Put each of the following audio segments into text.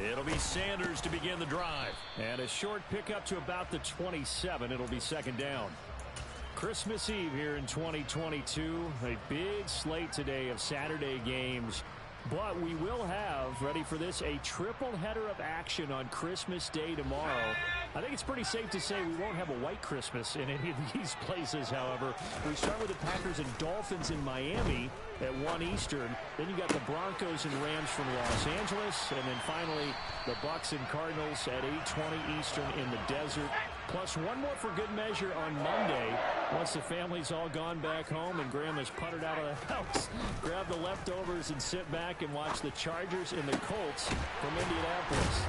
It'll be Sanders to begin the drive. And a short pickup to about the 27. It'll be second down. Christmas Eve here in 2022. A big slate today of Saturday games. But we will have, ready for this, a triple header of action on Christmas Day tomorrow. I think it's pretty safe to say we won't have a white Christmas in any of these places, however. We start with the Packers and Dolphins in Miami at 1 Eastern. Then you got the Broncos and Rams from Los Angeles. And then finally, the Bucs and Cardinals at 8:20 Eastern in the desert. Plus one more for good measure on Monday. Once the family's all gone back home and Grandma's puttered out of the house, grab the leftovers and sit back and watch the Chargers and the Colts from Indianapolis.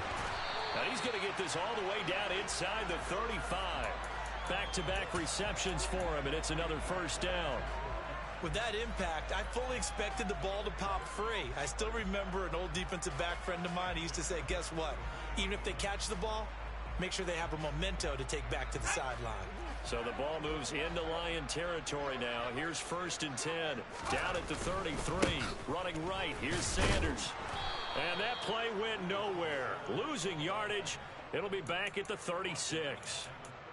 Now he's going to get this all the way down inside the 35. Back-to-back receptions for him, and it's another first down. With that impact, I fully expected the ball to pop free. I still remember an old defensive back friend of mine. He used to say, guess what? Even if they catch the ball, make sure they have a memento to take back to the sideline. So the ball moves into Lion territory now. Here's 1st and 10. Down at the 33. Running right. Here's Sanders. And that play went nowhere. Losing yardage. It'll be back at the 36.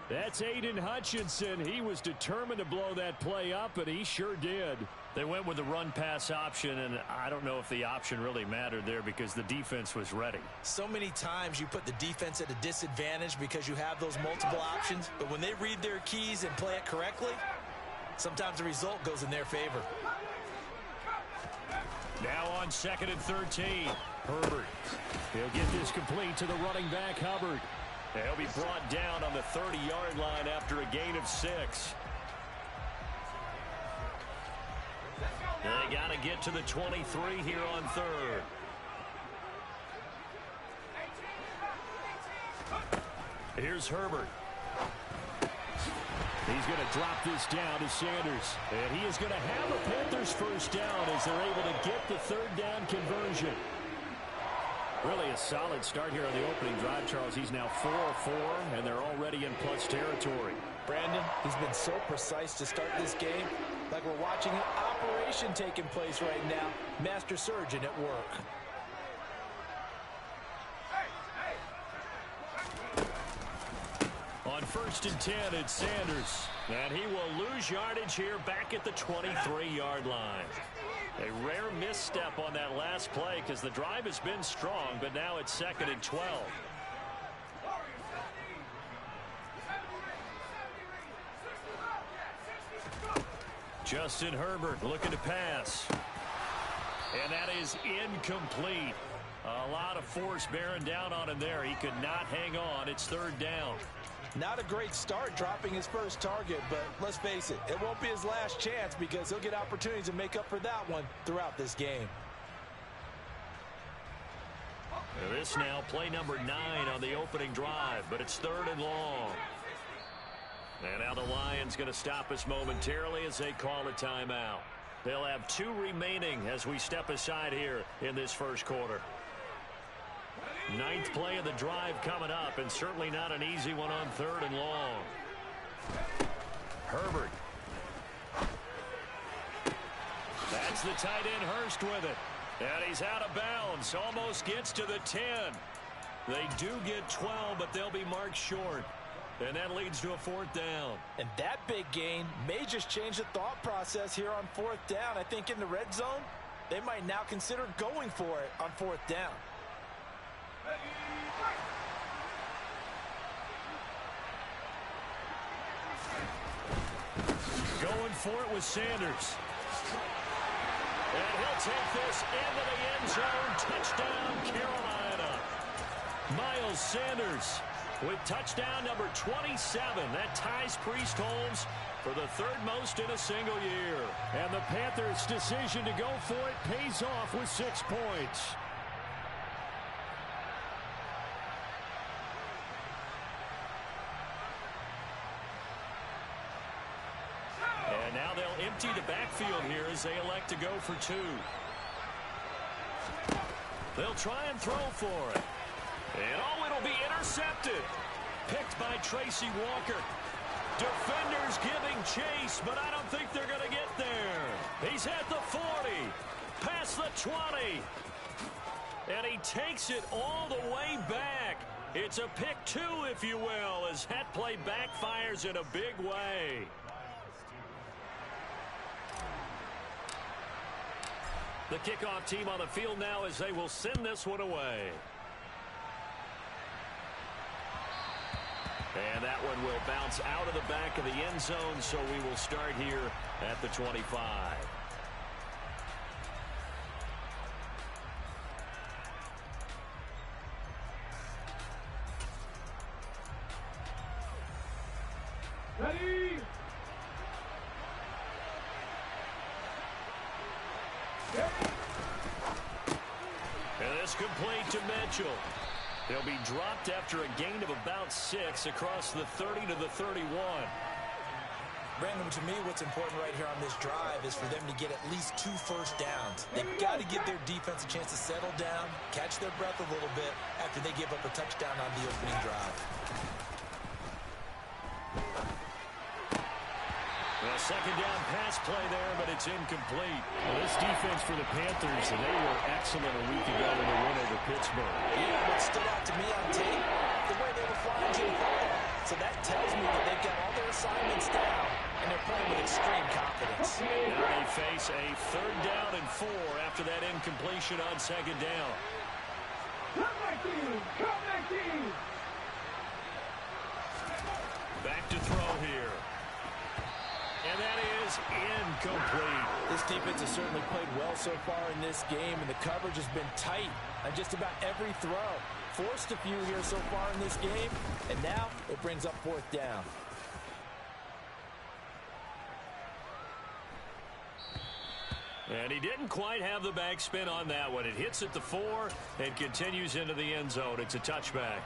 That's Aiden Hutchinson. He was determined to blow that play up, and he sure did. They went with the run-pass option, and I don't know if the option really mattered there because the defense was ready. So many times you put the defense at a disadvantage because you have those multiple options, but when they read their keys and play it correctly, sometimes the result goes in their favor. Now on 2nd and 13. Herbert. He'll get this complete to the running back, Hubbard. He'll be brought down on the 30-yard line after a gain of 6. They got to get to the 23 here on 3rd. Here's Herbert. He's going to drop this down to Sanders. And he is going to have a Panthers first down as they're able to get the 3rd down conversion. Really a solid start here on the opening drive, Charles. He's now 4 of 4, and they're already in plus territory. Brandon, he's been so precise to start this game, like we're watching an operation taking place right now. Master surgeon at work. On 1st and 10, it's Sanders. And he will lose yardage here back at the 23-yard line. A rare misstep on that last play because the drive has been strong, but now it's 2nd and 12. Justin Herbert looking to pass. And that is incomplete. A lot of force bearing down on him there. He could not hang on. It's 3rd down. Not a great start dropping his first target, but let's face it, it won't be his last chance because he'll get opportunities to make up for that one throughout this game. This now play number 9 on the opening drive, but it's 3rd and long. And now the Lions going to stop us momentarily as they call a timeout. They'll have 2 remaining as we step aside here in this first quarter. 9th play of the drive coming up, and certainly not an easy one on 3rd and long. Herbert. That's the tight end Hurst with it. And he's out of bounds. Almost gets to the 10. They do get 12, but they'll be marked short. And that leads to a 4th down. And that big gain may just change the thought process here on 4th down. I think in the red zone, they might now consider going for it on 4th down. Going for it with Sanders. And he'll take this into the end zone. Touchdown, Carolina. Miles Sanders with touchdown number 27. That ties Priest Holmes for the 3rd most in a single year. And the Panthers' decision to go for it pays off with 6 points. And now they'll empty the backfield here as they elect to go for 2. They'll try and throw for it. And it'll be intercepted. Picked by Tracy Walker. Defenders giving chase, but I don't think they're going to get there. He's at the 40. Past the 20. And he takes it all the way back. It's a pick two, if you will, as that play backfires in a big way. The kickoff team on the field now as they will send this one away. And that one will bounce out of the back of the end zone, so we will start here at the 25. Ready? And this complete to Mitchell. He'll be dropped after a gain of about 6 across the 30 to the 31. Brandon, to me, what's important right here on this drive is for them to get at least 2 first downs. They've got to give their defense a chance to settle down, catch their breath a little bit after they give up a touchdown on the opening drive. A second down pass play there, but it's incomplete. Well, this defense for the Panthers, they were excellent a week ago in the win over Pittsburgh. Yeah, what stood out to me on tape, the way they were flying to the football. So that tells me that they've got all their assignments down, and they're playing with extreme confidence. Now they face a 3rd down and 4 after that incompletion on second down. Come back in! Come back in! Back to throw here. And that is incomplete. This defense has certainly played well so far in this game, and the coverage has been tight on just about every throw. Forced a few here so far in this game, and now it brings up 4th down. And he didn't quite have the backspin on that one. It hits at the 4 and continues into the end zone. It's a touchback.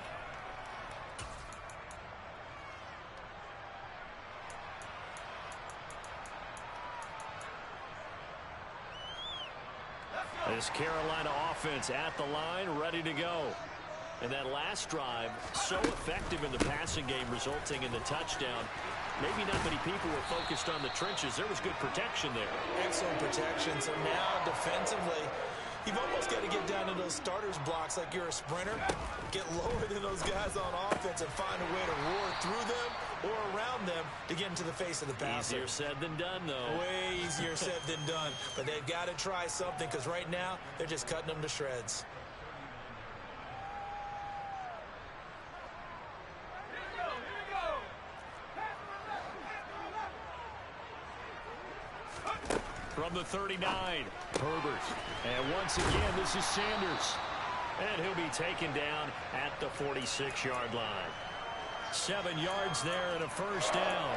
This Carolina offense at the line, ready to go. And that last drive, so effective in the passing game, resulting in the touchdown. Maybe not many people were focused on the trenches. There was good protection there. Excellent protection. So now defensively, you've almost got to get down to those starters blocks like you're a sprinter. Get lower than those guys on offense and find a way to roar through them or around them to get into the face of the passer. Easier said than done, though. Way easier said than done. But they've got to try something because right now they're just cutting them to shreds. From the 39, Herbert. And once again, this is Sanders. And he'll be taken down at the 46-yard line. 7 yards there and a first down.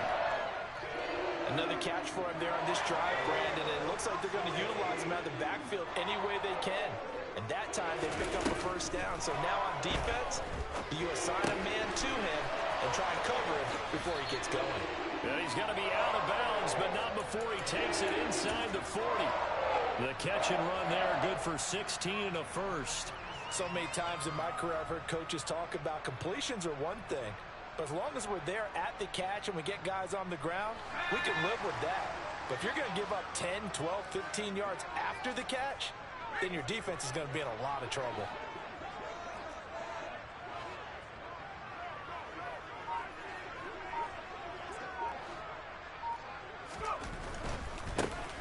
Another catch for him there on this drive, Brandon. And it looks like they're going to utilize him out of the backfield any way they can. And that time they pick up a first down. So now on defense, you assign a man to him and try and cover him before he gets going. And he's going to be out of bounds, but not before he takes it inside the 40. The catch and run there, good for 16 and a first. So many times in my career I've heard coaches talk about completions are one thing. But as long as we're there at the catch and we get guys on the ground, we can live with that. But if you're going to give up 10, 12, 15 yards after the catch, then your defense is going to be in a lot of trouble.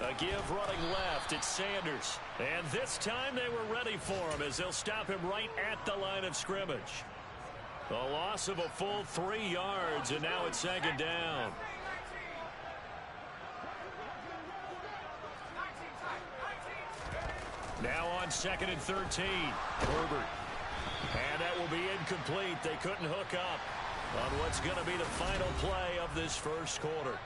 A give running left, it's Sanders. And this time they were ready for him as they'll stop him right at the line of scrimmage. A loss of a full 3 yards, and now it's second down. Now on 2nd and 13, Herbert. And that will be incomplete. They couldn't hook up on what's going to be the final play of this first quarter.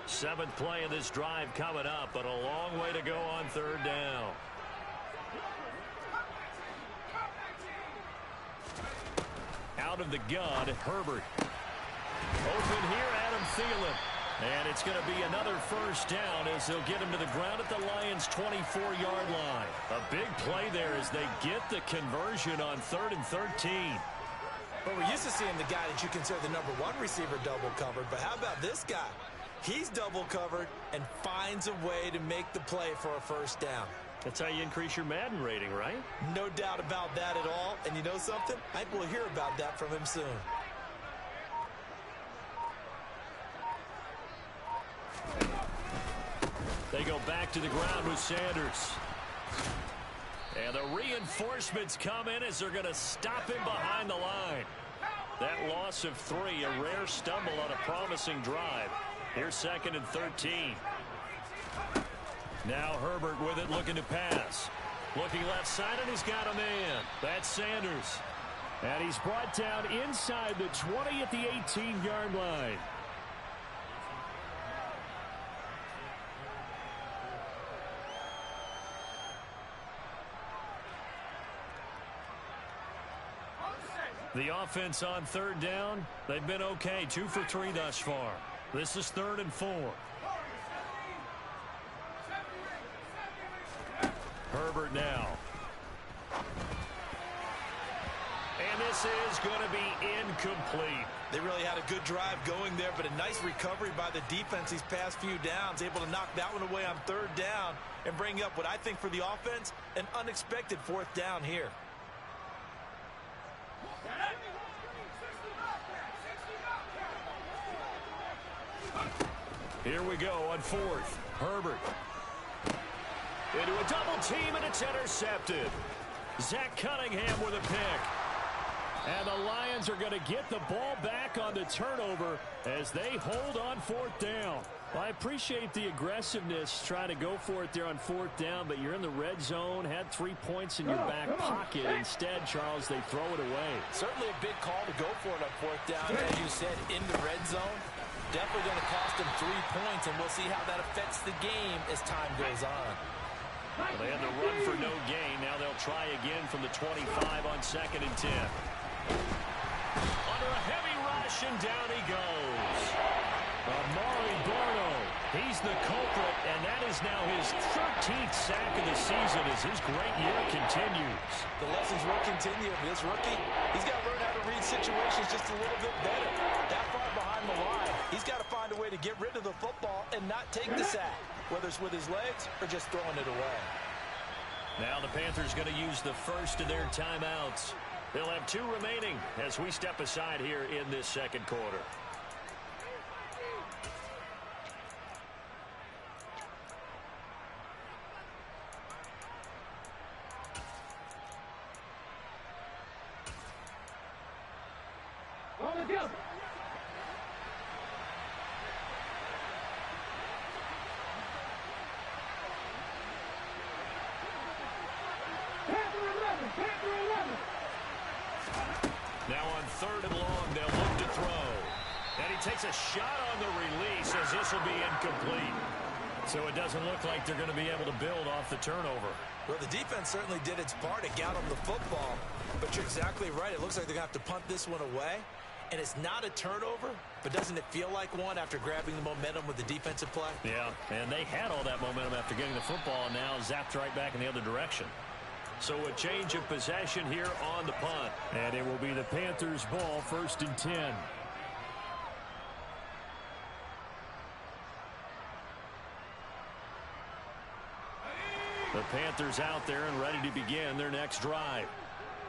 Seventh play of this drive coming up, but a long way to go on 3rd down. Out of the gun, Herbert. Open here, Adam Thielen. And it's going to be another first down as they'll get him to the ground at the Lions' 24-yard line. A big play there as they get the conversion on 3rd and 13. Well, we're used to seeing the guy that you consider the #1 receiver double covered, but how about this guy? He's double covered and finds a way to make the play for a first down. That's how you increase your Madden rating, right? No doubt about that at all. And you know something? I think we'll hear about that from him soon. They go back to the ground with Sanders. And the reinforcements come in as they're going to stop him behind the line. That loss of 3, a rare stumble on a promising drive. Here's 2nd and 13. Now Herbert with it, looking to pass. Looking left side, and he's got a man. That's Sanders. And he's brought down inside the 20 at the 18-yard line. The offense on 3rd down, they've been okay. 2 for 3 thus far. This is 3rd and 4. Herbert now. And this is going to be incomplete. They really had a good drive going there, but a nice recovery by the defense these past few downs, able to knock that one away on 3rd down and bring up what I think for the offense, an unexpected 4th down here. Here we go on 4th. Herbert. Into a double team, and it's intercepted. Zach Cunningham with a pick. And the Lions are going to get the ball back on the turnover as they hold on 4th down. Well, I appreciate the aggressiveness trying to go for it there on 4th down, but you're in the red zone, had 3 points in your back pocket. Instead, Charles, they throw it away. Certainly a big call to go for it on 4th down, as you said, in the red zone. Definitely going to cost them 3 points, and we'll see how that affects the game as time goes on. Well, they had to run for no gain. Now they'll try again from the 25 on 2nd and 10. Under a heavy rush, and down he goes. Amari Barno, he's the culprit, and that is now his 13th sack of the season as his great year continues. The lessons will continue. This rookie, he's got to learn how to read situations just a little bit better. That far behind the line, he's got to find a way to get rid of the football and not take the sack, whether it's with his legs or just throwing it away. Now the Panthers going to use the first of their timeouts. They'll have 2 remaining as we step aside here in this 2nd quarter. On the jump. Panther 11, Panther 11. Now on 3rd and long, they'll look to throw. And he takes a shot on the release as this will be incomplete. So it doesn't look like they're going to be able to build off the turnover. Well, the defense certainly did its part to get them the football. But you're exactly right. It looks like they're going to have to punt this one away. And it's not a turnover, but doesn't it feel like one after grabbing the momentum with the defensive play? Yeah, and they had all that momentum after getting the football, and now zapped right back in the other direction. So a change of possession here on the punt. And it will be the Panthers' ball, 1st and 10. The Panthers out there and ready to begin their next drive.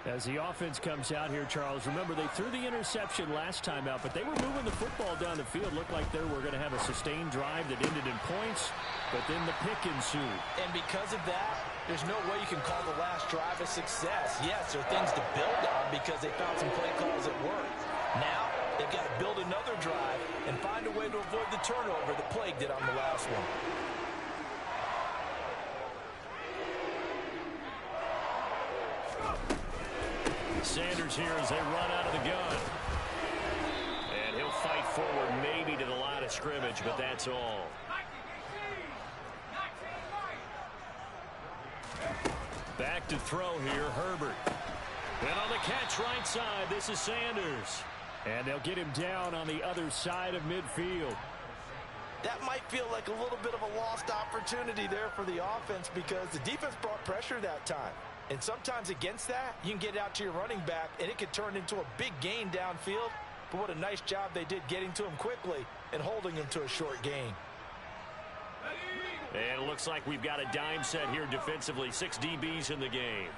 As the offense comes out here, Charles, remember they threw the interception last time out, but they were moving the football down the field. Looked like they were going to have a sustained drive that ended in points, but then the pick ensued. And because of that, there's no way you can call the last drive a success. Yes, there are things to build on because they found some play calls that worked. Now, they've got to build another drive and find a way to avoid the turnover that plagued it on the last one. Sanders here as they run out of the gun. And he'll fight forward maybe to the line of scrimmage, but that's all. Back to throw here, Herbert. And on the catch right side, this is Sanders. And they'll get him down on the other side of midfield. That might feel like a little bit of a lost opportunity there for the offense because the defense brought pressure that time. And sometimes against that, you can get out to your running back, and it can turn into a big gain downfield. But what a nice job they did getting to him quickly and holding him to a short gain. And it looks like we've got a dime set here defensively. 6 DBs in the game.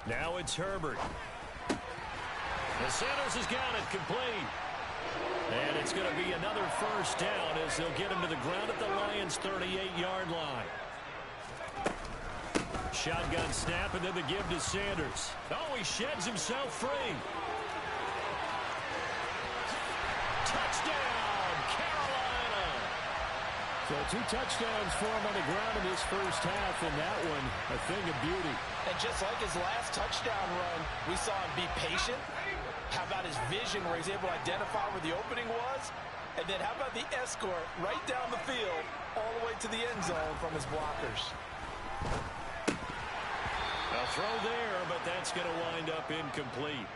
Now it's Herbert. And Sanders has got it complete. And it's going to be another first down as they'll get him to the ground at the Lions' 38-yard line. Shotgun snap, and then the give to Sanders. Oh, he sheds himself free. Touchdown, Carolina. So 2 touchdowns for him on the ground in this first half, and that one a thing of beauty. And just like his last touchdown run, we saw him be patient. How about his vision where he's able to identify where the opening was? And then how about the escort right down the field all the way to the end zone from his blockers? A throw there, but that's going to wind up incomplete.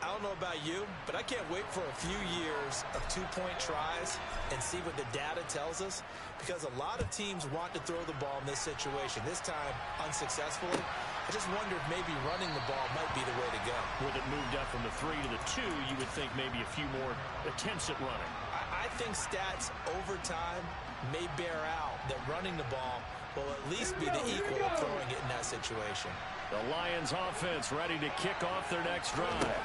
I don't know about you, but I can't wait for a few years of 2-point tries and see what the data tells us, because a lot of teams want to throw the ball in this situation. This time, unsuccessfully. I just wonder if maybe running the ball might be the way to go. With it moved up from the 3 to the 2, you would think maybe a few more attempts at running. I think stats over time may bear out that running the ball will at least be the equal of throwing it in that situation. The Lions offense ready to kick off their next drive.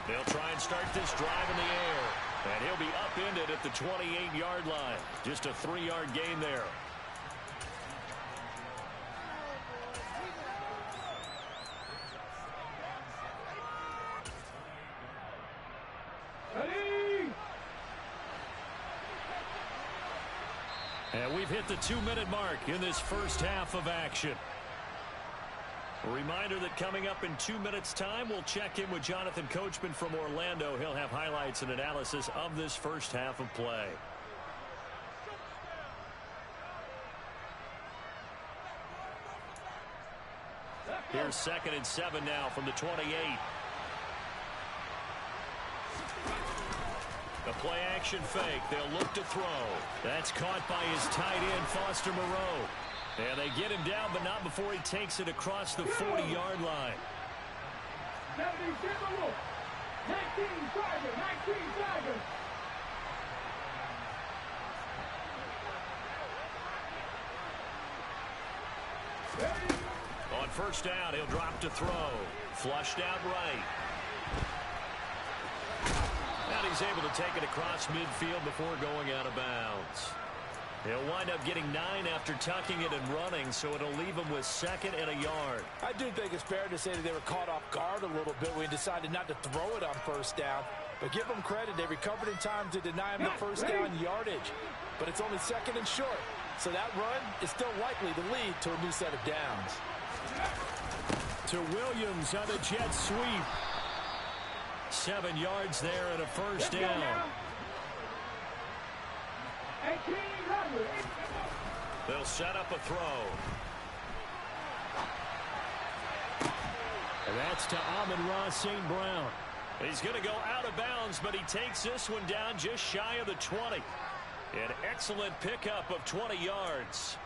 They'll try and start this drive in the air. And he'll be upended at the 28-yard line. Just a 3-yard gain there. And we've hit the 2-minute mark in this first half of action. A reminder that coming up in 2 minutes' time, we'll check in with Jonathan Coachman from Orlando. He'll have highlights and analysis of this first half of play. Here's 2nd and 7 now from the 28. A play-action fake. They'll look to throw. That's caught by his tight end, Foster Moreau. And they get him down, but not before he takes it across the 40-yard line. 19 Tigers. On first down, he'll drop to throw. Flushed out right. And he's able to take it across midfield before going out of bounds. He'll wind up getting 9 after tucking it and running, so it'll leave him with 2nd and a yard. I do think it's fair to say that they were caught off guard a little bit when he decided not to throw it on first down. But give them credit, they recovered in time to deny him the first down yardage. But it's only 2nd and short, so that run is still likely to lead to a new set of downs. To Williams on the jet sweep. 7 yards there and a first down. They'll set up a throw. And that's to Amon-Ra St. Brown. He's going to go out of bounds, but he takes this one down just shy of the 20. An excellent pickup of 20 yards.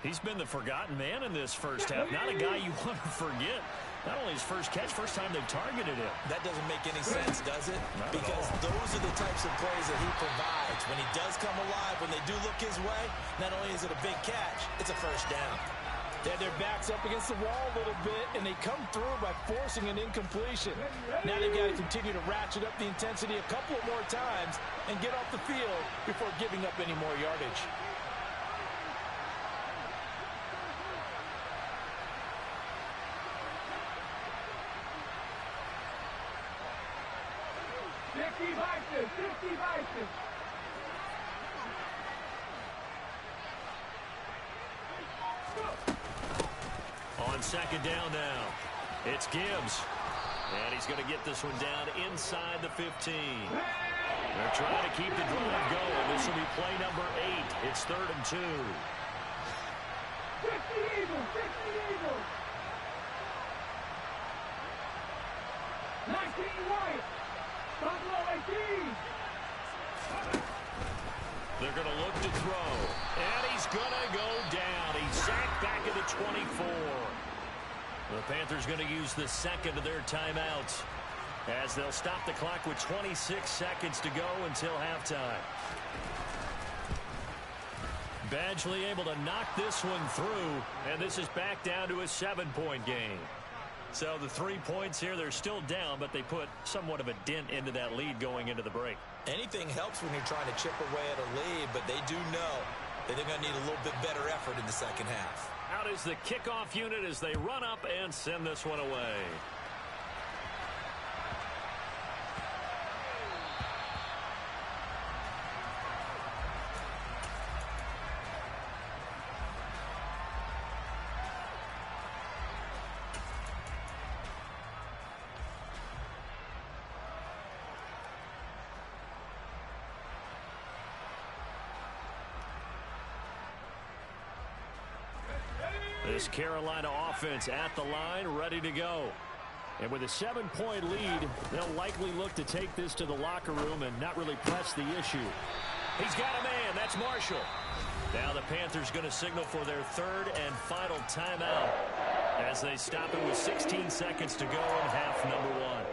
He's been the forgotten man in this first half. Not a guy you want to forget. Not only his first catch, first time they've targeted him. That doesn't make any sense, does it? Because those are the types of plays that he provides. When he does come alive, when they do look his way, not only is it a big catch, it's a first down. They had their backs up against the wall a little bit, and they come through by forcing an incompletion. Now they've got to continue to ratchet up the intensity a couple of more times and get off the field before giving up any more yardage. On second down now, it's Gibbs. And he's going to get this one down inside the 15. They're trying to keep the drive going. This will be play number 8. It's 3rd and 2. 50 Eagles. 19 White. Buffalo 18. They're going to look to throw. And he's going to go down. He's sacked back at the 24. The Panthers going to use the second of their timeouts as they'll stop the clock with 26 seconds to go until halftime. Badgley able to knock this one through, and this is back down to a 7-point game. So the 3 points here, they're still down, but they put somewhat of a dent into that lead going into the break. Anything helps when you're trying to chip away at a lead, but they do know that they're going to need a little bit better effort in the second half. Out is the kickoff unit as they run up and send this one away. This Carolina offense at the line, ready to go. And with a 7-point lead, they'll likely look to take this to the locker room and not really press the issue. He's got a man. That's Marshall. Now the Panthers going to signal for their third and final timeout as they stop it with 16 seconds to go in half number 1.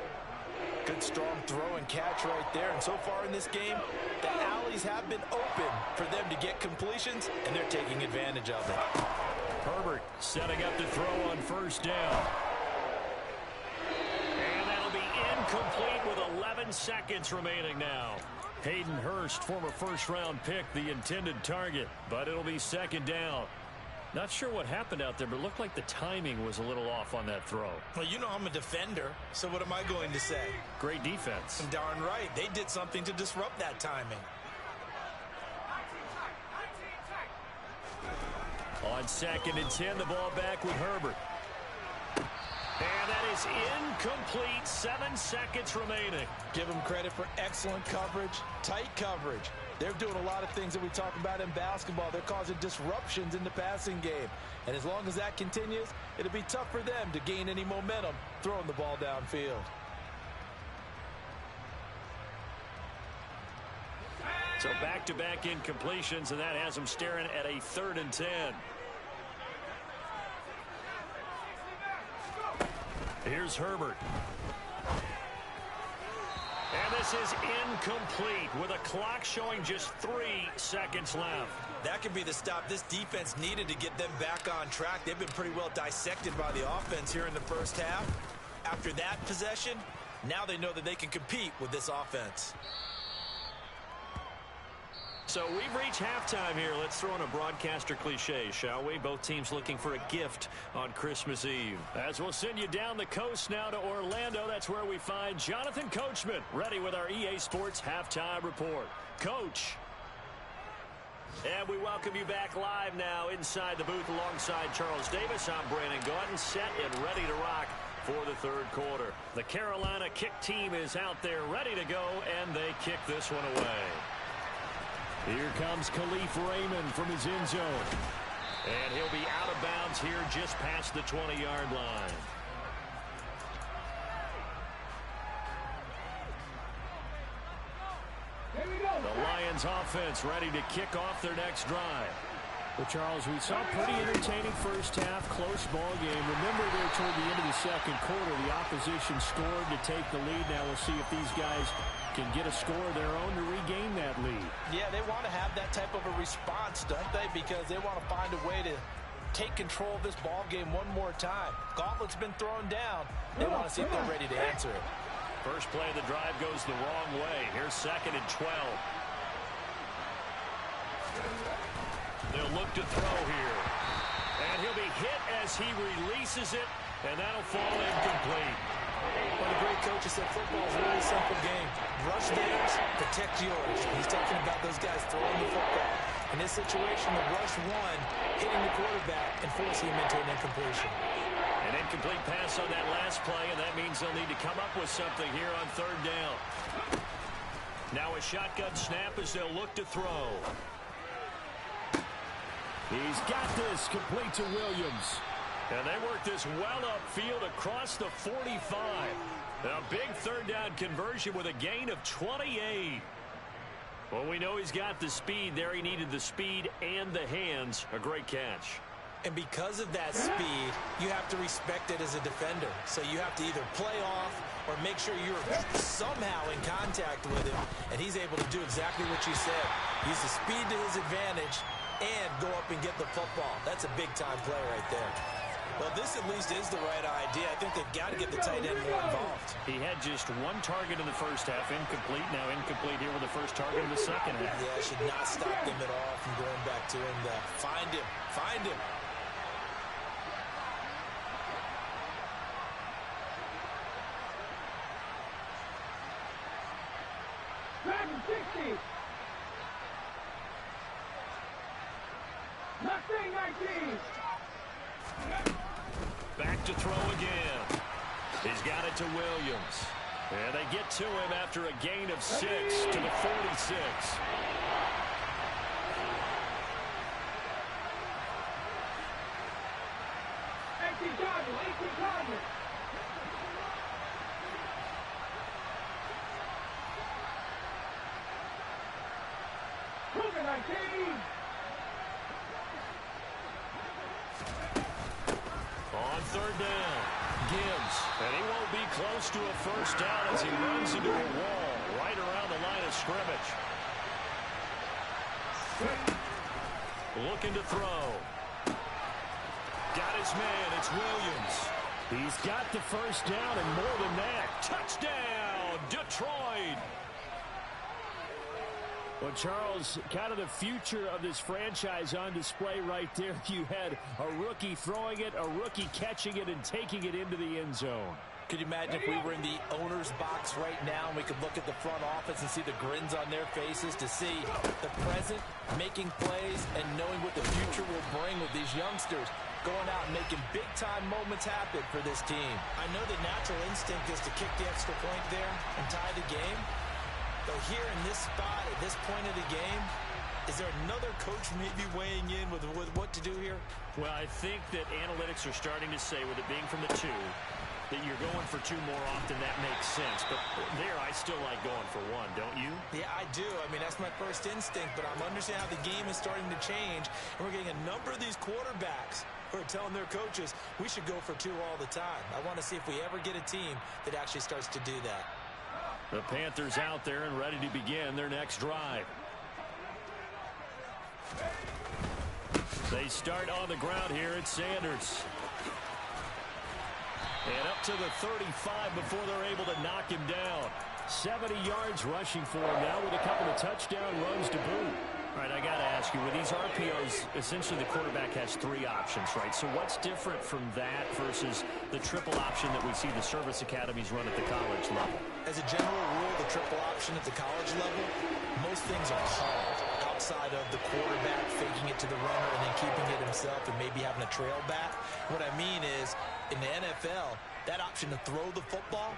Good strong throw and catch right there. And so far in this game, the alleys have been open for them to get completions, and they're taking advantage of it. Herbert setting up to throw on first down. And that'll be incomplete with 11 seconds remaining now. Hayden Hurst, former first-round pick, the intended target, but it'll be second down. Not sure what happened out there, but it looked like the timing was a little off on that throw. Well, you know I'm a defender, so what am I going to say? Great defense. Darn right. They did something to disrupt that timing. On 2nd and 10, the ball back with Herbert. And that is incomplete. 7 seconds remaining. Give them credit for excellent coverage, tight coverage. They're doing a lot of things that we talk about in basketball. They're causing disruptions in the passing game. And as long as that continues, it'll be tough for them to gain any momentum throwing the ball downfield. So back-to-back incompletions, and that has them staring at a 3rd and 10. Here's Herbert. And this is incomplete with a clock showing just 3 seconds left. That could be the stop this defense needed to get them back on track. They've been pretty well dissected by the offense here in the first half. After that possession, now they know that they can compete with this offense. So we've reached halftime here. Let's throw in a broadcaster cliche, shall we? Both teams looking for a gift on Christmas Eve. As we'll send you down the coast now to Orlando. That's where we find Jonathan Coachman, ready with our EA Sports Halftime Report. Coach. And we welcome you back live now inside the booth alongside Charles Davis. I'm Brandon Gaudin, set and ready to rock for the 3rd quarter. The Carolina kick team is out there ready to go, and they kick this one away. Here comes Khalif Raymond from his end zone. And he'll be out of bounds here just past the 20-yard line. Here we go. The Lions offense ready to kick off their next drive. Well, Charles, we saw a pretty entertaining first half, close ball game. Remember there toward the end of the 2nd quarter, the opposition scored to take the lead. Now we'll see if these guys can get a score of their own to regain that lead. Yeah, they want to have that type of a response, don't they? Because they want to find a way to take control of this ball game one more time. Gauntlet's been thrown down. They want to see if they're ready to answer it. First play of the drive goes the wrong way. Here's 2nd and 12. They'll look to throw here. And he'll be hit as he releases it, and that'll fall incomplete. One of the great coaches said football is a really simple game. Rush theirs, protect yours. He's talking about those guys throwing the football. In this situation, the rush one, hitting the quarterback and forcing him into an incompletion. An incomplete pass on that last play, and that means they'll need to come up with something here on 3rd down. Now a shotgun snap as they'll look to throw. He's got this, complete to Williams. And they work this well upfield across the 45. A big 3rd down conversion with a gain of 28. Well, we know he's got the speed there. He needed the speed and the hands. A great catch. And because of that speed, you have to respect it as a defender. So you have to either play off or make sure you're somehow in contact with him, and he's able to do exactly what you said. Use the speed to his advantage and go up and get the football. That's a big-time play right there. Well, this at least is the right idea. I think they've got to get the tight end more involved. He had just one target in the first half, incomplete. Now incomplete here with the first target in the second half. Yeah, should not stop them at all from going back to him. Find him. Find him. Back to 60. Left wing 19. Back to throw again. He's got it to Williams. And they get to him after a gain of 6 to the 46. Empty target. Cougar 19. On third down, Gibbs. And he won't be close to a first down as he runs into a wall right around the line of scrimmage. Looking to throw. Got his man. It's Williams. He's got the first down and more than that. Touchdown, Detroit. Well, Charles, kind of the future of this franchise on display right there. You had a rookie throwing it, a rookie catching it, and taking it into the end zone. Could you imagine if we were in the owner's box right now and we could look at the front office and see the grins on their faces, to see the present making plays and knowing what the future will bring with these youngsters going out and making big-time moments happen for this team. I know the natural instinct is to kick the extra point there and tie the game. But here in this spot, at this point of the game, is there another coach maybe weighing in with what to do here? Well, I think that analytics are starting to say, with it being from the 2, that you're going for 2 more often. That makes sense. But there, I still like going for 1, don't you? Yeah, I do. I mean, that's my first instinct, but I'm understanding how the game is starting to change. And we're getting a number of these quarterbacks who are telling their coaches, we should go for 2 all the time. I want to see if we ever get a team that actually starts to do that. The Panthers out there and ready to begin their next drive. They start on the ground here at Sanders. And up to the 35 before they're able to knock him down. 70 yards rushing for him now with a couple of touchdown runs to boot. All right, I got to ask you, with these RPOs, essentially the quarterback has 3 options, right? So what's different from that versus the triple option that we see the service academies run at the college level? As a general rule, the triple option at the college level, most things are called outside of the quarterback faking it to the runner and then keeping it himself and maybe having a trail back. What I mean is, in the NFL, that option to throw the football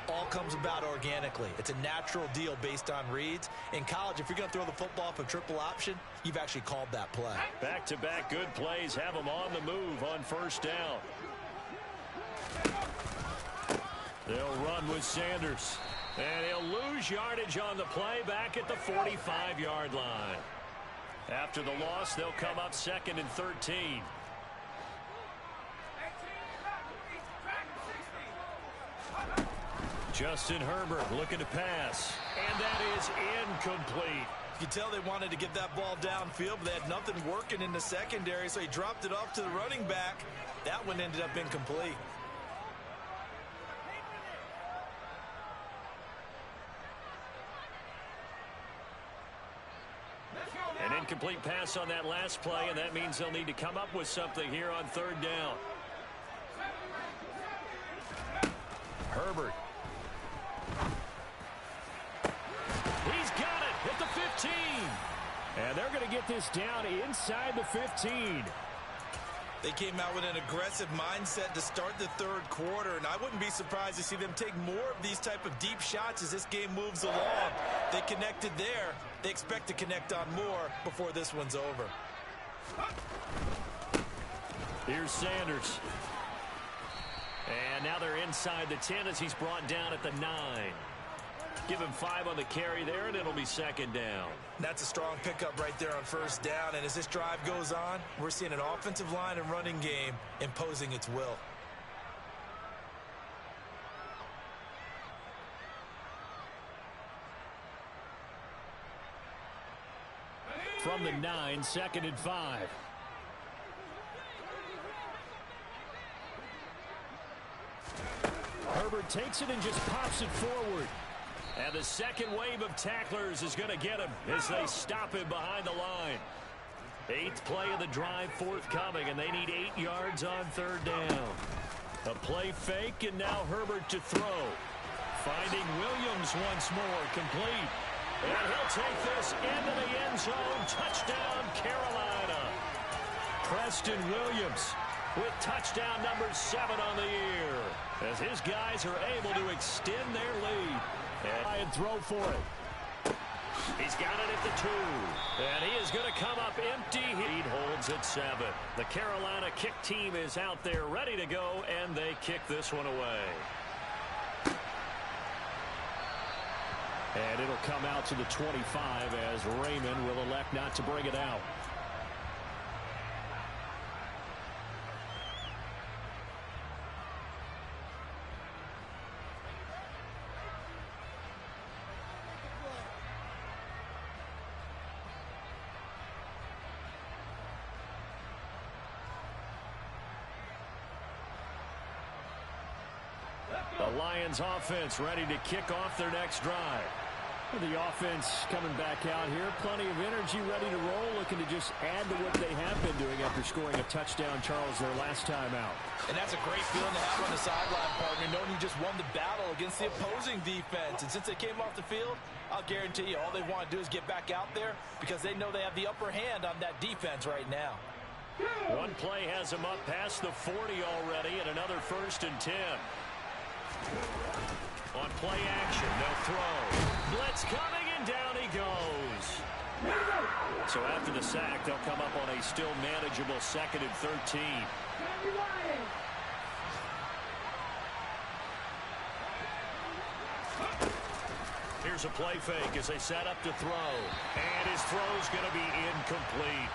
all comes about organically. It's a natural deal based on reads. In college, if you're going to throw the football for triple option, you've actually called that play. Back-to-back good plays have them on the move on first down. They'll run with Sanders. And he'll lose yardage on the play back at the 45-yard line. After the loss, they'll come up 2nd and 13. Justin Herbert looking to pass. And that is incomplete. You can tell they wanted to get that ball downfield, but they had nothing working in the secondary, so he dropped it off to the running back. That one ended up incomplete. An incomplete pass on that last play, and that means they'll need to come up with something here on 3rd down. Herbert. He's got it at the 15. And they're going to get this down inside the 15. They came out with an aggressive mindset to start the 3rd quarter, and I wouldn't be surprised to see them take more of these type of deep shots as this game moves along. They connected there. They expect to connect on more before this one's over. Here's Sanders. And now they're inside the 10 as he's brought down at the 9. Give him 5 on the carry there, and it'll be second down. That's a strong pickup right there on first down. And as this drive goes on, we're seeing an offensive line and running game imposing its will. From the 9, 2nd and 5. Herbert takes it and just pops it forward. And the second wave of tacklers is going to get him as they stop him behind the line. 8th play of the drive forthcoming, and they need 8 yards on third down. A play fake, and now Herbert to throw. Finding Williams once more, complete. And he'll take this into the end zone. Touchdown, Carolina. Preston Williams with touchdown number 7 on the year, as his guys are able to extend their lead. And throw for it. He's got it at the 2. And he is going to come up empty. He holds at 7. The Carolina kick team is out there ready to go, and they kick this one away. And it'll come out to the 25 as Raymond will elect not to bring it out. The Lions offense ready to kick off their next drive. The offense coming back out here. Plenty of energy, ready to roll, looking to just add to what they have been doing after scoring a touchdown, Charles, their last time out. And that's a great feeling to have on the sideline, partner, knowing you just won the battle against the opposing defense. And since they came off the field, I'll guarantee you all they want to do is get back out there because they know they have the upper hand on that defense right now. One play has him up past the 40 already, and another 1st and 10. On play action, they'll throw. Blitz coming, and down he goes. So after the sack, they'll come up on a still manageable 2nd and 13. Here's a play fake as they set up to throw. And his throw's going to be incomplete.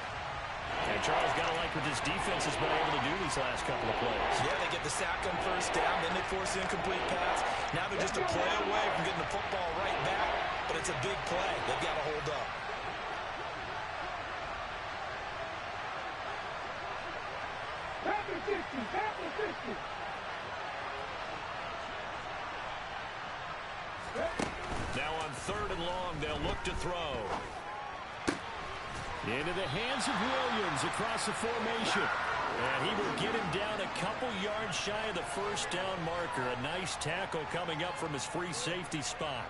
And Charles, got to like what this defense has been able to do these last couple of plays. Yeah, they get the sack on first down, then they force the incomplete pass. Now they're just a play away from getting the football right back, but it's a big play. They've got to hold up. Now on 3rd and long, they'll look to throw. Into the hands of Williams across the formation. And he will get him down a couple yards shy of the 1st down marker. A nice tackle coming up from his free safety spot.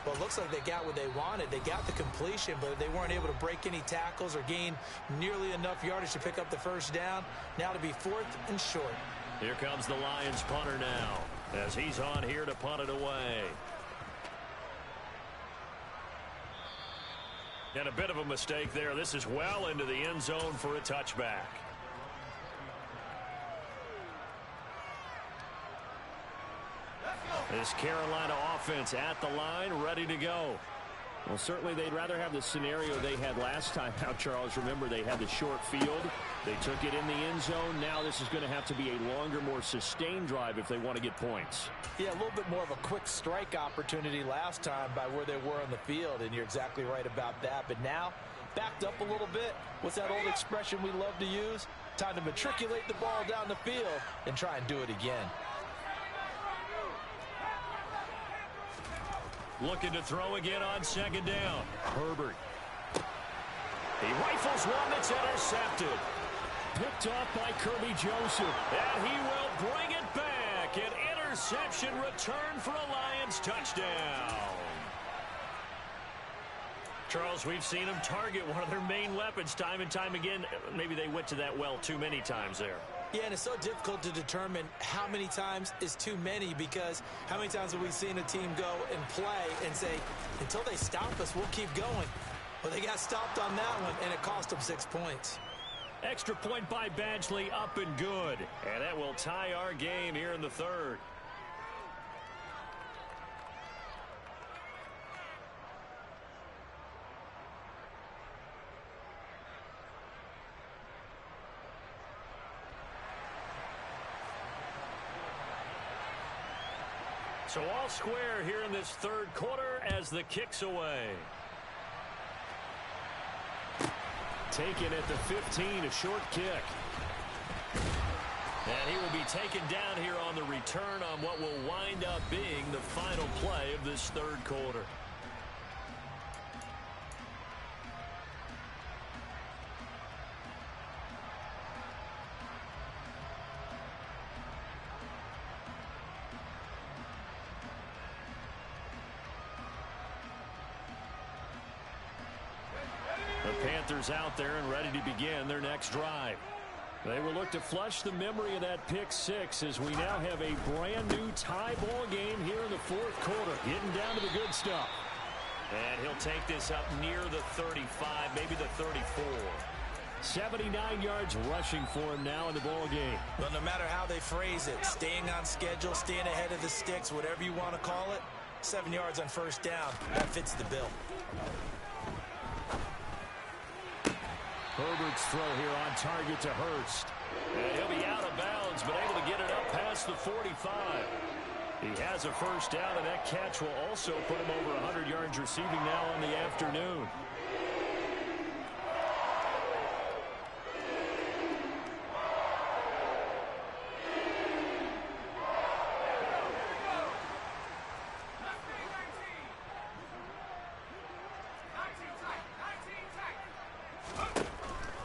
Well, it looks like they got what they wanted. They got the completion, but they weren't able to break any tackles or gain nearly enough yardage to pick up the 1st down. Now to be 4th and short. Here comes the Lions punter now, as he's on here to punt it away. And a bit of a mistake there. This is well into the end zone for a touchback. This Carolina offense at the line, ready to go. Well, certainly they'd rather have the scenario they had last time out, Charles. Remember, they had the short field. They took it in the end zone. Now this is going to have to be a longer, more sustained drive if they want to get points. Yeah, a little bit more of a quick strike opportunity last time by where they were on the field, and you're exactly right about that. But now, backed up a little bit. What's that old expression we love to use? Time to matriculate the ball down the field and try and do it again. Looking to throw again on 2nd down. Herbert. He rifles one that's intercepted. Picked off by Kirby Joseph. And he will bring it back. An interception return for a Lions touchdown. Charles, we've seen them target one of their main weapons time and time again. Maybe they went to that well too many times there. Yeah, and it's so difficult to determine how many times is too many, because how many times have we seen a team go and play and say, until they stop us, we'll keep going. Well, they got stopped on that one, and it cost them 6 points. Extra point by Badgley, up and good. And that will tie our game here in the 3rd. So all square here in this third quarter as the kick's away. Taken at the 15, a short kick. And he will be taken down here on the return on what will wind up being the final play of this third quarter. The Panthers out there and ready to begin their next drive. They will look to flush the memory of that pick six as we now have a brand new tie ball game here in the fourth quarter. Getting down to the good stuff. And he'll take this up near the 35, maybe the 34. 79 yards rushing for him now in the ball game. Well, no matter how they phrase it, staying on schedule, staying ahead of the sticks, whatever you want to call it, 7 yards on first down, that fits the bill. Herbert's throw here on target to Hurst. And he'll be out of bounds, but able to get it up past the 45. He has a first down, and that catch will also put him over 100 yards receiving now on the afternoon.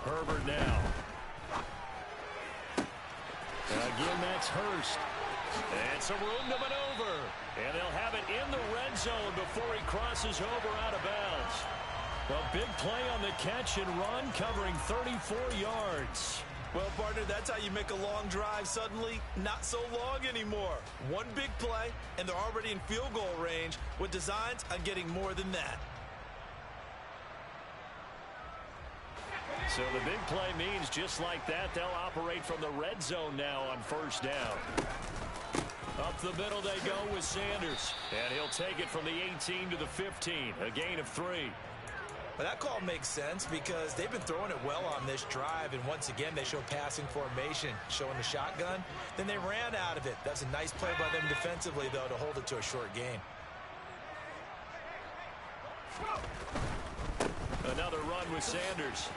Herbert now. Again, that's Hurst. And some room to maneuver. And they'll have it in the red zone before he crosses over out of bounds. A big play on the catch and run, covering 34 yards. Well, partner, that's how you make a long drive suddenly not so long anymore. One big play, and they're already in field goal range with designs on getting more than that. So the big play means just like that, they'll operate from the red zone now on first down. Up the middle they go with Sanders. And he'll take it from the 18 to the 15, a gain of 3. But that call makes sense because they've been throwing it well on this drive, and once again they show passing formation, showing the shotgun. Then they ran out of it. That's a nice play by them defensively, though, to hold it to a short gain. Another run with Sanders.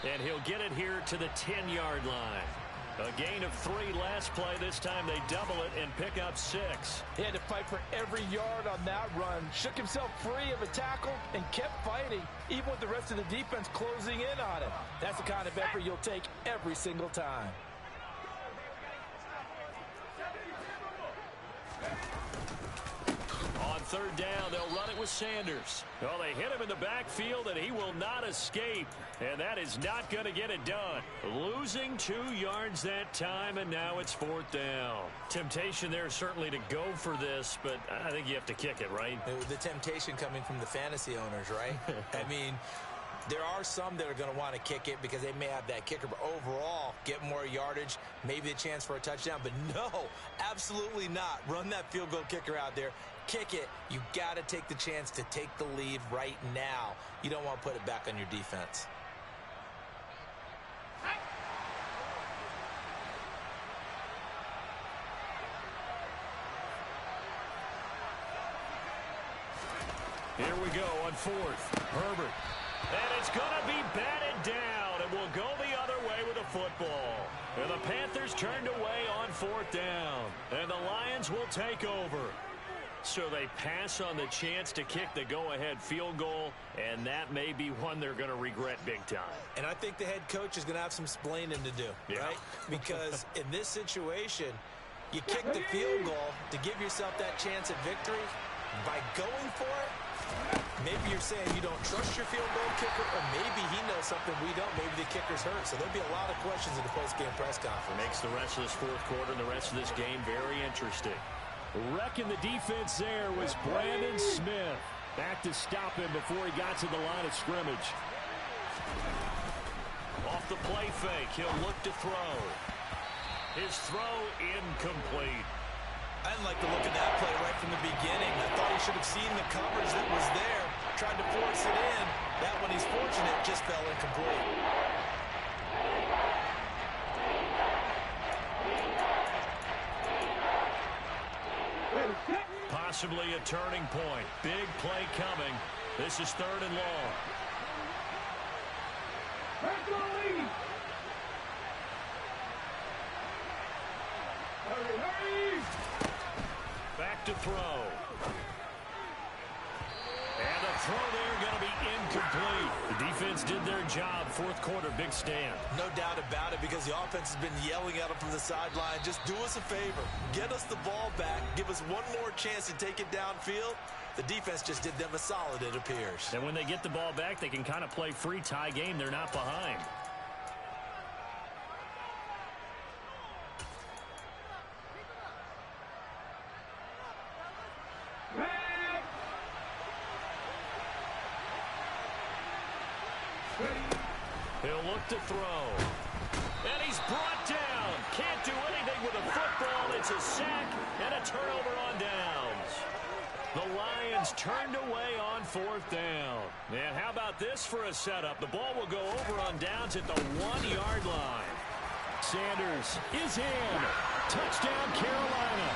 And he'll get it here to the 10-yard line. A gain of 3 last play. This time they double it and pick up 6. He had to fight for every yard on that run. Shook himself free of a tackle and kept fighting, even with the rest of the defense closing in on him. That's the kind of effort you'll take every single time. On third down, they'll run it with Sanders. Well, they hit him in the backfield, and he will not escape. And that is not going to get it done. Losing 2 yards that time, and now it's fourth down. Temptation there certainly to go for this, but I think you have to kick it, right? The temptation coming from the fantasy owners, right? I mean, there are some that are going to want to kick it because they may have that kicker, but overall, get more yardage, maybe a chance for a touchdown. But no, absolutely not. Run that field goal kicker out there. Kick it. You got to take the chance to take the lead right now. You don't want to put it back on your defense. Here we go on fourth. Herbert. And it's going to be batted down, and will go the other way with the football. And the Panthers turned away on fourth down. And the Lions will take over. So they pass on the chance to kick the go-ahead field goal, and that may be one they're going to regret big time. And I think the head coach is going to have some splaining to do, right? Because in this situation, you kick the field goal to give yourself that chance at victory. By going for it, maybe you're saying you don't trust your field goal kicker, or maybe he knows something we don't. Maybe the kicker's hurt. So there'll be a lot of questions in the post-game press conference. Makes the rest of this fourth quarter and the rest of this game very interesting. Wrecking the defense there was Brandon Smith. Back to stop him before he got to the line of scrimmage. Off the play fake, he'll look to throw. His throw incomplete. I didn't like the look of that play right from the beginning. I thought he should have seen the coverage that was there. Tried to force it in. That one, he's fortunate, just fell incomplete. possibly a turning point. Big play coming. This is 3rd and long. Back to the lead. Hurry, hurry. Back to throw. And the throw there going to be incomplete. The defense did their job. 4th quarter, big stand. No doubt about it, because the offense has been yelling at them from the sideline. Just do us a favor. Get us the ball back. Give us one more chance to take it downfield. The defense just did them a solid, it appears. And when they get the ball back, they can kind of play free tie game. They're not behind. He'll look to throw. And he's brought down. Can't do anything with a football. It's a sack and a turnover on downs. The Lions turned away on 4th down. And how about this for a setup? The ball will go over on downs at the 1-yard line. Sanders is in. Touchdown, Carolina.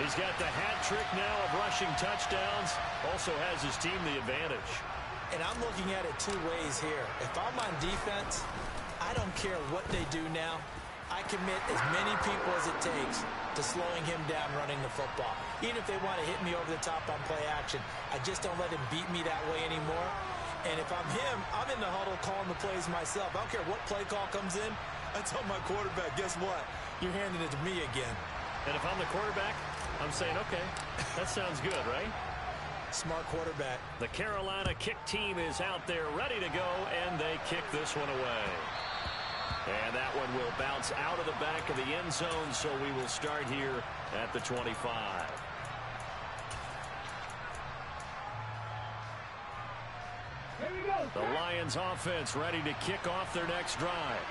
He's got the hat trick now of rushing touchdowns. Also has his team the advantage. And I'm looking at it 2 ways here. If I'm on defense, I don't care what they do now. I commit as many people as it takes to slowing him down running the football. Even if they want to hit me over the top on play action, I just don't let him beat me that way anymore. And if I'm him, I'm in the huddle calling the plays myself. I don't care what play call comes in. I tell my quarterback, guess what? You're handing it to me again. And if I'm the quarterback, I'm saying, okay, that sounds good, right? Smart quarterback. The Carolina kick team is out there ready to go, and they kick this one away. And that one will bounce out of the back of the end zone, so we will start here at the 25. Here we go. The Lions offense ready to kick off their next drive.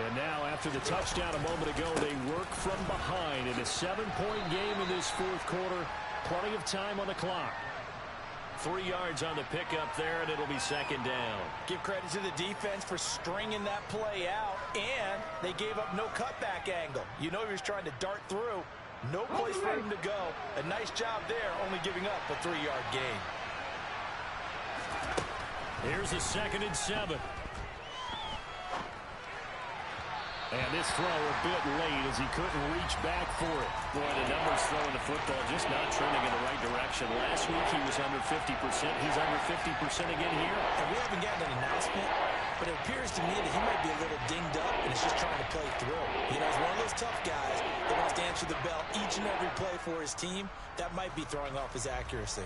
And now, after the touchdown a moment ago, they work from behind in a 7-point game in this 4th quarter. Plenty of time on the clock. 3 yards on the pickup there, and it'll be 2nd down. Give credit to the defense for stringing that play out, and they gave up no cutback angle. You know he was trying to dart through. No place for him to go. A nice job there, only giving up a 3-yard gain. Here's a 2nd and 7. And this throw a bit late as he couldn't reach back for it. Boy, the numbers throwing the football just not trending in the right direction. Last week he was under 50%. He's under 50% again here. And we haven't gotten an announcement, but it appears to me that he might be a little dinged up and is just trying to play through. You know, he's one of those tough guys that wants to answer the bell each and every play for his team. That might be throwing off his accuracy.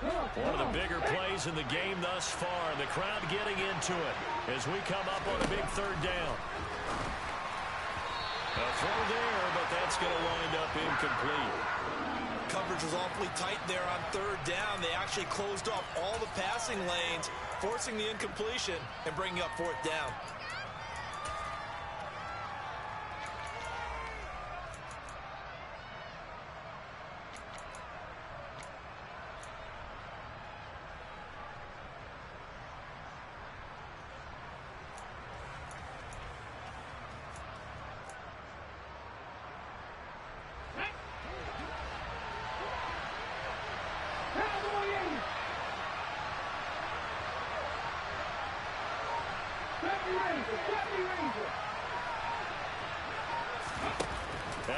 One of the bigger plays in the game thus far. The crowd getting into it as we come up on a big 3rd down. A throw there, but that's going to wind up incomplete. Coverage was awfully tight there on 3rd down. They actually closed off all the passing lanes, forcing the incompletion and bringing up 4th down.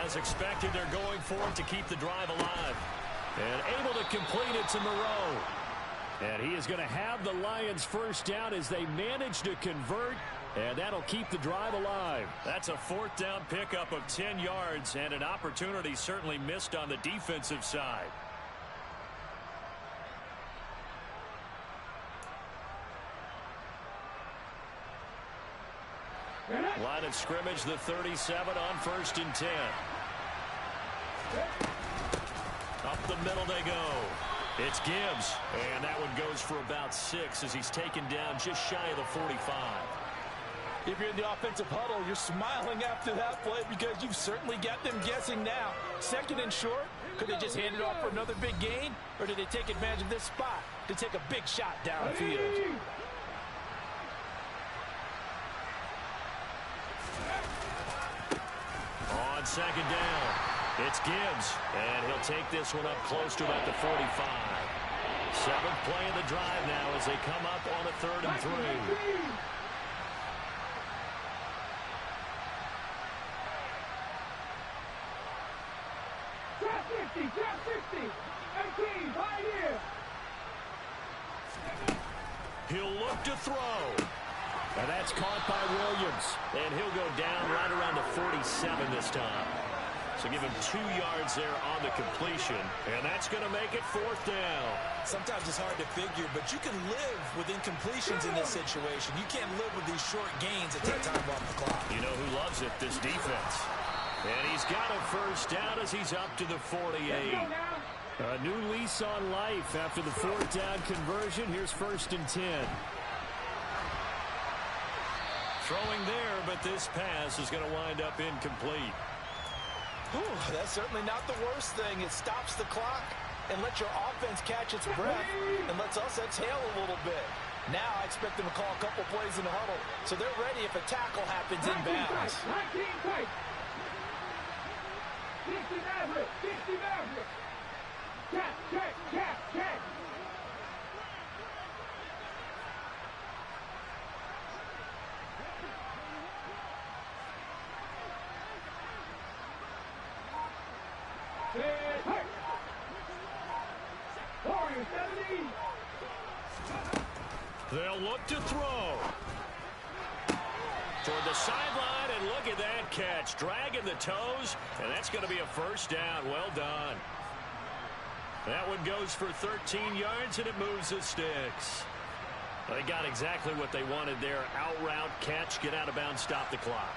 As expected, they're going for it to keep the drive alive. And able to complete it to Moreau. And he is going to have the Lions 1st down as they manage to convert. And that'll keep the drive alive. That's a 4th down pickup of 10 yards and an opportunity certainly missed on the defensive side. Line of scrimmage, the 37 on 1st and 10. Up the middle they go. It's Gibbs. And that one goes for about 6 as he's taken down just shy of the 45. If you're in the offensive huddle, you're smiling after that play because you've certainly got them guessing now. 2nd and short, could they just hand it off for another big gain? Or did they take advantage of this spot to take a big shot downfield? second down. It's Gibbs, and he'll take this one up close to about the 45. Seventh play of the drive now as they come up on a 3rd and 3. Drop 60, 18, right here. He'll look to throw. And that's caught by Williams. And he'll go down right around the 47 this time. So give him 2 yards there on the completion. And that's going to make it 4th down. Sometimes it's hard to figure, but you can live with incompletions in this situation. You can't live with these short gains that take time off the clock. You know who loves it? This defense. And he's got a first down as he's up to the 48. A new lease on life after the 4th down conversion. Here's 1st and 10. Throwing there, but this pass is going to wind up incomplete. Whew, that's certainly not the worst thing. It stops the clock and lets your offense catch its breath and lets us exhale a little bit. Now I expect them to call a couple plays in the huddle, so they're ready if a tackle happens inbounds. 19 tight. 60 Maverick, 60 Maverick. Check. Warrior 70. They'll look to throw. Toward the sideline, and look at that catch. Dragging the toes, and that's going to be a first down. Well done. That one goes for 13 yards, and it moves the sticks. They got exactly what they wanted there. Out route, catch, get out of bounds, stop the clock.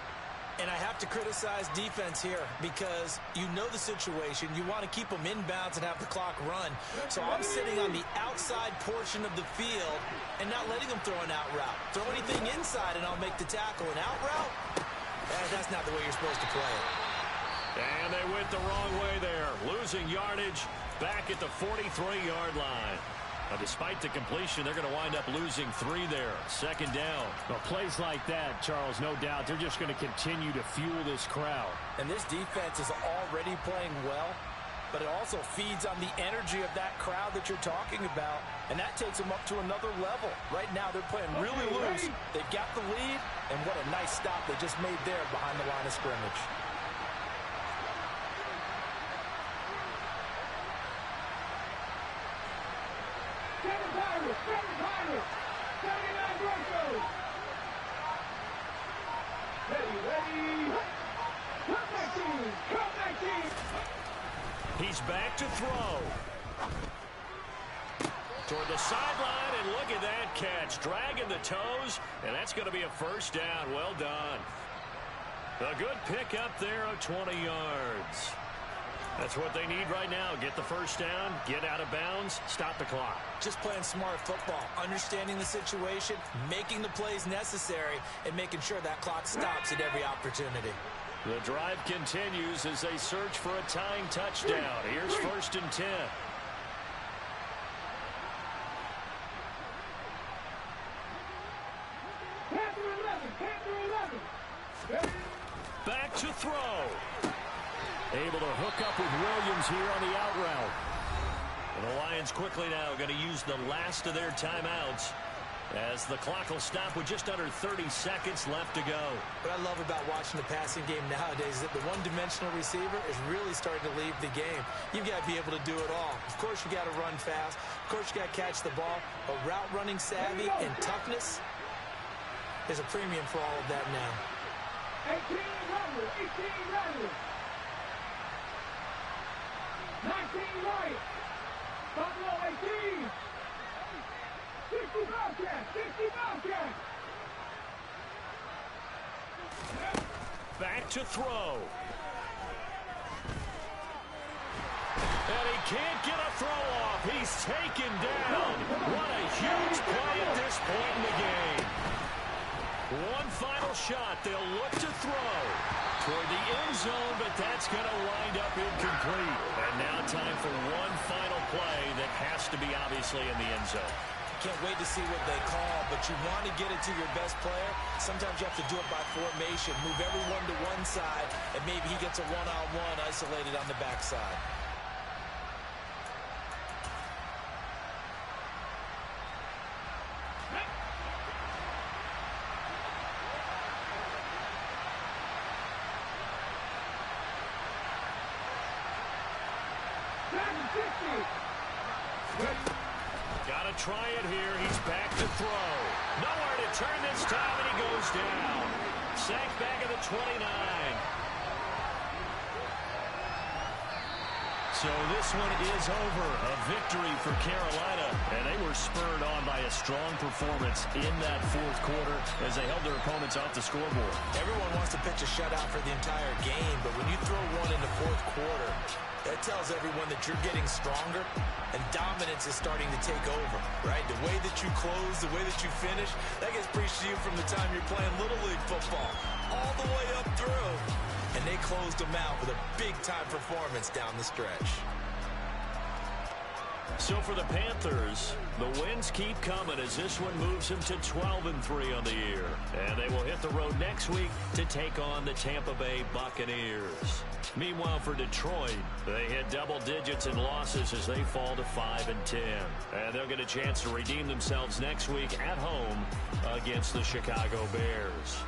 And I have to criticize defense here because you know the situation. You want to keep them inbounds and have the clock run. So I'm sitting on the outside portion of the field and not letting them throw an out route. Throw anything inside and I'll make the tackle. An out route? That's not the way you're supposed to play it. And they went the wrong way there. Losing yardage back at the 43-yard line. Now, despite the completion, they're going to wind up losing 3 there. Second down. Well, plays like that, Charles, no doubt, they're just going to continue to fuel this crowd. And this defense is already playing well, but it also feeds on the energy of that crowd that you're talking about, and that takes them up to another level. Right now, they're playing really loose. They've got the lead, and what a nice stop they just made there behind the line of scrimmage. He's back to throw. Toward the sideline, and look at that catch. Dragging the toes, and that's going to be a first down. Well done. A good pickup there of 20 yards. That's what they need right now. Get the first down, get out of bounds, stop the clock. Just playing smart football, understanding the situation, making the plays necessary, and making sure that clock stops at every opportunity. The drive continues as they search for a tying touchdown. Here's 1st and 10. Back to throw. Able to hook up with Williams here on the out route. And the Lions quickly now going to use the last of their timeouts as the clock will stop with just under 30 seconds left to go. What I love about watching the passing game nowadays is that the one-dimensional receiver is really starting to leave the game. You've got to be able to do it all. Of course, you got to run fast. Of course, you got to catch the ball. But route running savvy and toughness is a premium for all of that now. 18 runners. 19 right. Buffalo 18. 60 Bobcat. Back to throw. And he can't get a throw off. He's taken down. What a huge play at this point in the game. One final shot. They'll look to throw toward the end zone, but that's going to wind up incomplete. And now time for one final play that has to be obviously in the end zone. can't wait to see what they call, but you want to get it to your best player. Sometimes you have to do it by formation, move everyone to one side, and maybe he gets a one-on-one isolated on the backside. Got to try it here. He's back to throw. Nowhere to turn this time, and he goes down. Sacked back at the 29. So this one is over. A victory for Carolina. And they were spurred on by a strong performance in that fourth quarter as they held their opponents off the scoreboard. Everyone wants to pitch a shutout for the entire game, but when you throw one in the fourth quarter, that tells everyone that you're getting stronger and dominance is starting to take over, right? The way that you close, the way that you finish, that gets preached to you from the time you're playing Little League football all the way up through. And they closed them out with a big-time performance down the stretch. So for the Panthers, the wins keep coming as this one moves them to 12-3 on the year. And they will hit the road next week to take on the Tampa Bay Buccaneers. Meanwhile, for Detroit, they hit double digits in losses as they fall to 5-10. And they'll get a chance to redeem themselves next week at home against the Chicago Bears.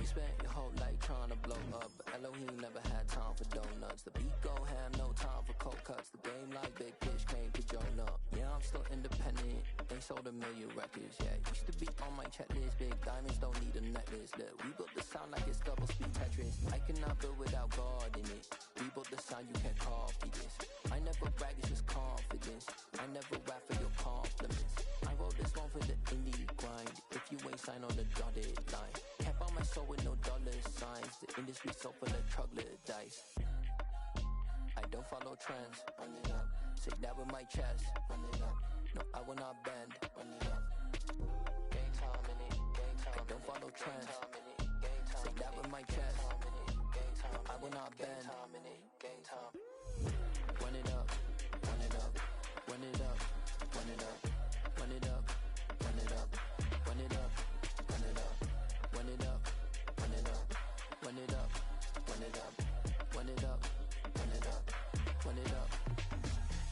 Spent your whole life trying to blow up, but Elohim never had time for donuts. The beat go ham, no time for cold cuts. The game like Big Fish came to Jonah. Yeah, I'm still independent, ain't sold 1 million records. Yeah, used to be on my checklist. Big diamonds don't need a necklace. Look, we built the sound like it's double speed Tetris. I cannot build without God in it. We built the sound, you can't copy this. I never brag, it's just confidence. I never rap for your compliments. I wrote this one for the indie grind. If you ain't signed on the dotted line, can't buy my soul with no dollar signs. The industry so full of troglodytes. I don't follow trends. Run it up. Say that with my chest. Run it up. No, I will not bend. Run it up. Game time in it. Game time. I don't follow trends. Say that with my chest. No, I will not bend. Game time. Run it up. Run it up. Run it up. Run it up. Run it up. Run it up. Run it up. Run it up. Run it up. Run it up. Run it up. Run it up. Run it up. Run it up. Run it up.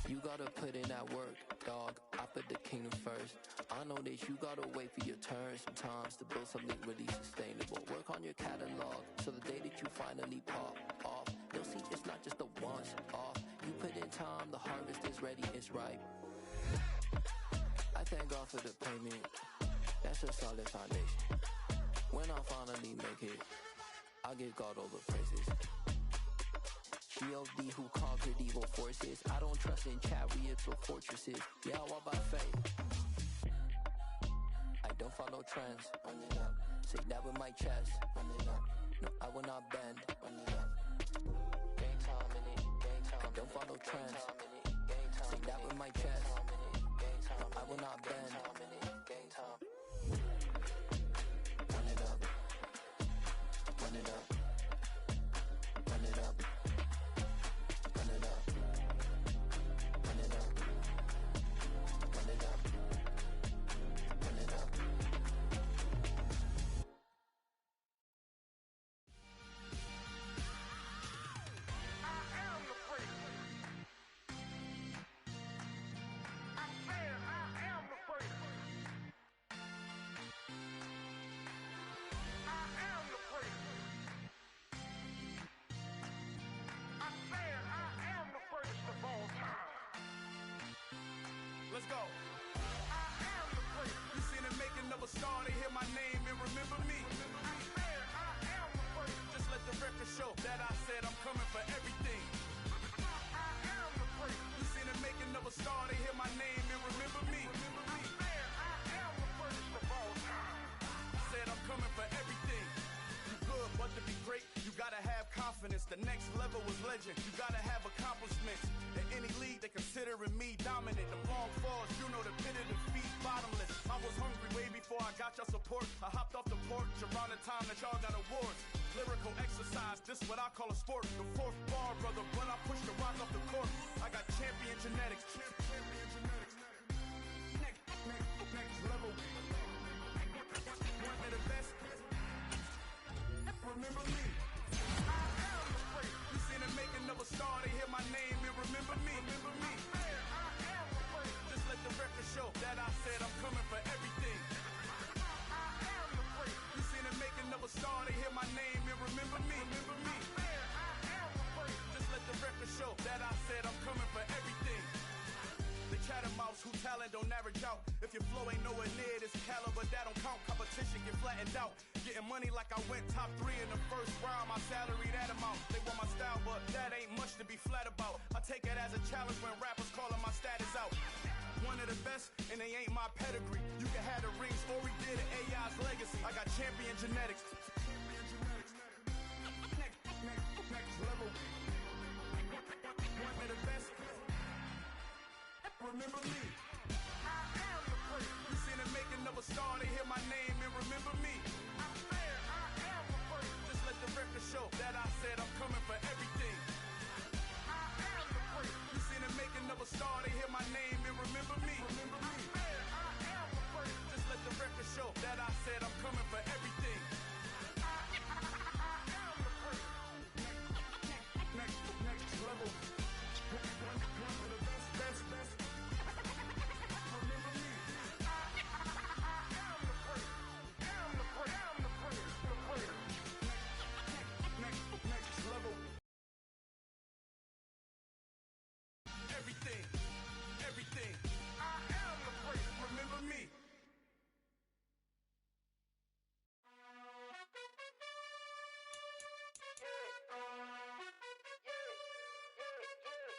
You gotta put in that work, dog. I put the kingdom first. I know that you gotta wait for your turn sometimes to build something really sustainable. Work on your catalog, so the day that you finally pop off, you'll see it's not just a once off. You put in time, the harvest is ready, it's ripe. I thank God for the payment. That's a solid foundation. When I finally make it, I'll give God all the praises. G.O.D. who conquered evil forces. I don't trust in chariots or fortresses. Yeah, I walk by faith. I don't follow trends. Run it up. Say that with my chest. Run it up. No, I will not bend. Run it up. Game time in it. Game time. I don't follow trends. Say that with my chest. No, I will not bend. Game time. Run it up. Run it up. Run it up. Run it up. Run it up. Run it up. Run it up. I am the freak. I said I am the freak. I am the freak. I said I am the first of all time. Let's go. I am the freak. You seen the making of a star, they hear my name and remember me. I said I am the freak. Just let the record show that I said I'm coming for everything. I am the freak. You seen the making of a star, they hear my name and remember me. I said I am the first of all time. Said I'm coming for everything. You good, but to be great, you gotta have confidence. The next level was legend. You gotta have accomplishments. In any league, they considering me dominant. The long falls, you know the pit of defeat, bottomless. I was hungry way before I got your support. I hopped off the porch around the time that y'all got awards. Lyrical exercise, this what I call a sport. The fourth bar, brother, when I push the rock off the court. I got champion genetics. Champion genetics. Next level. One of the best. Remember me. I am the freak. You seen the making of a star, they hear my name and remember me. Remember me. I said I am the freak. Just let the record show that I said I'm coming for everything. I am the freak. You seen the making of a star, they hear my name and remember me. Remember me. I said I am the freak. Just let the record show that I said I'm coming for everything. The chattermouths who talent don't average out. If your flow ain't nowhere near this caliber, that don't count. Competition get flattened out. Getting money like I went top 3 in the first round. My salary that amount. They want my style, but that ain't much to be flat about. I take it as a challenge when rappers calling my status out. One of the best, and they ain't my pedigree. You can have